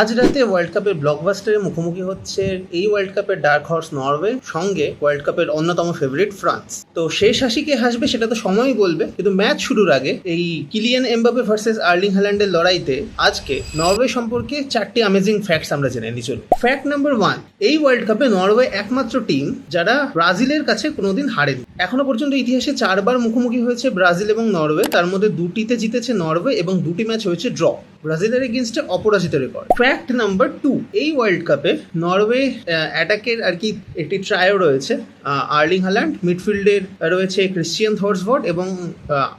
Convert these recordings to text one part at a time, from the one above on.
আজ রাতে ওয়ার্ল্ড কাপের ব্লকবাস্টারের মুখোমুখি হচ্ছে এই ওয়ার্ল্ড কাপের ডার্ক হর্স নরওয়ে সঙ্গে ওয়ার্ল্ড কাপের অন্যতম ফেভারিট ফ্রান্স। তো শেষ হাসি কে হাসবে সেটা তো সময়ই বলবে, কিন্তু ম্যাচ শুরুর আগে এই কিলিয়ান এমবাপে ভার্সেস আর্লিং হ্যাল্যান্ডের লড়াইতে আজকে নরওয়ে সম্পর্কে 4টি অ্যামেজিং ফ্যাক্টস আমরা জেনে নিই। চলুন। ফ্যাক্ট নাম্বার 1, এই ওয়ার্ল্ড কাপে নরওয়ে একমাত্র টিম যারা ব্রাজিলের কাছে কোনোদিন হারেনি। এখনো পর্যন্ত ইতিহাসে 4বার মুখোমুখি হয়েছে ব্রাজিল এবং নরওয়ে, তার মধ্যে 2টিতে জিতেছে নরওয়ে এবং 2টি ম্যাচ হয়েছে ড্র। ব্রাজিলের এগেইনস্টে অপরাজিত রেকর্ড। ফ্যাক্ট নাম্বার 2, এই ওয়ার্ল্ড কাপে নরওয়ে অ্যাটাকের আর কি একটি ট্রায়ো রয়েছে। আর্লিং হ্যাল্যান্ড, মিডফিল্ডে রয়েছে ক্রিশ্চিয়ান থর্সবট এবং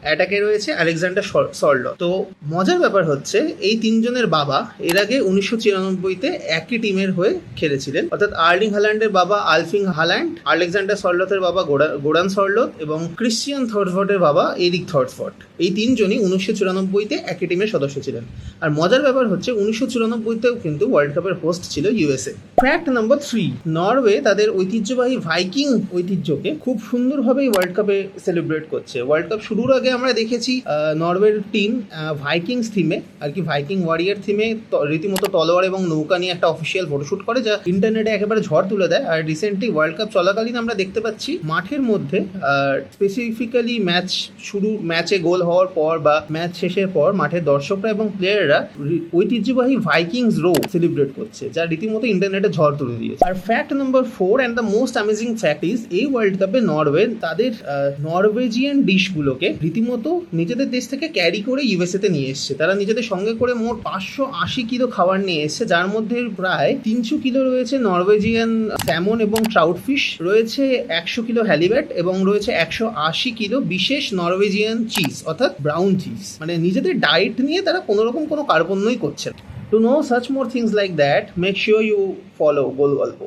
অ্যাটাকে রয়েছে আলেকজান্ডার সল্ডট। তো মজার ব্যাপার হচ্ছে এই তিনজনের বাবা এর আগে 1994-তে একই টিমের হয়ে খেলেছিলেন, অর্থাৎ আর্লিং হ্যাল্যান্ডের বাবা আলফিং হ্যাল্যান্ড, আলেকজান্ডার সল্ডটের বাবা গোরান সল্ডট এবং ক্রিশ্চিয়ান থর্সবটের বাবা এরিক থর্সবট। এই তিনজনই 1994-তে একই টিমের সদস্য ছিলেন। আর মজার ব্যাপার হচ্ছে 1994-তেও কিন্তু ওয়ার্ল্ড কাপের হোস্ট ছিল ইউএসএ। ফ্যাক্ট নাম্বার 3, নরওয়ে তাদের ঐতিহ্যবাহী ভাইকিং ঐতিহ্যকে খুব সুন্দরভাবে ওয়ার্ল্ড কাপে সেলিব্রেট করছে। ওয়ার্ল্ড কাপ শুরুর আগে আমরা দেখেছি নরওয়ের টিম ভাইকিংস থিমে আর কি ভাইকিং ওয়ারিয়ার থিমে রীতিমতো তলোয়ার এবং নৌকা নিয়ে একটা অফিসিয়াল ফটোশুট করে, যা ইন্টারনেটে একেবারে ঝড় তুলে দেয়। আর রিসেন্টলি ওয়ার্ল্ড কাপ চলাকালীন আমরা দেখতে পাচ্ছি মাঠের মধ্যে স্পেসিফিক্যালি ম্যাচে গোল হওয়ার পর বা ম্যাচ শেষের পর মাঠের দর্শকরা এবং প্লেয়াররা ঐতিহ্যবাহী ভাইকিংস রো সেলিব্রেট করছে, যা রীতিমতো ইন্টারনেটে ঝড় তুলে দিয়েছে। আর fact number 4 and the most amazing fact is, এই ওয়ার্ল্ড কাপে নরওয়ে তাদের নরওয়েজিয়ান ডিশগুলোকে রীতিমতো নিজেদের দেশ থেকে ক্যারি করে ইউএসএ তে নিয়ে এসছে। তারা নিজেদের সঙ্গে করে মোট 580 কিলো খাবার নিয়ে এসছে, যার মধ্যে প্রায় 300 কিলো রয়েছে নরওয়েজিয়ান স্যামন এবং ট্রাউট ফিশ, রয়েছে 100 কিলো হ্যালিব্যাট এবং রয়েছে 180 কিলো বিশেষ নরওয়েজিয়ান চিজ অর্থাৎ ব্রাউন চিজ। মানে নিজেদের ডায়েট নিয়ে তারা কোনোরকম কোনো কার্পণ্যই করছে না। To know such more things like that, make sure you follow গোল গল্প।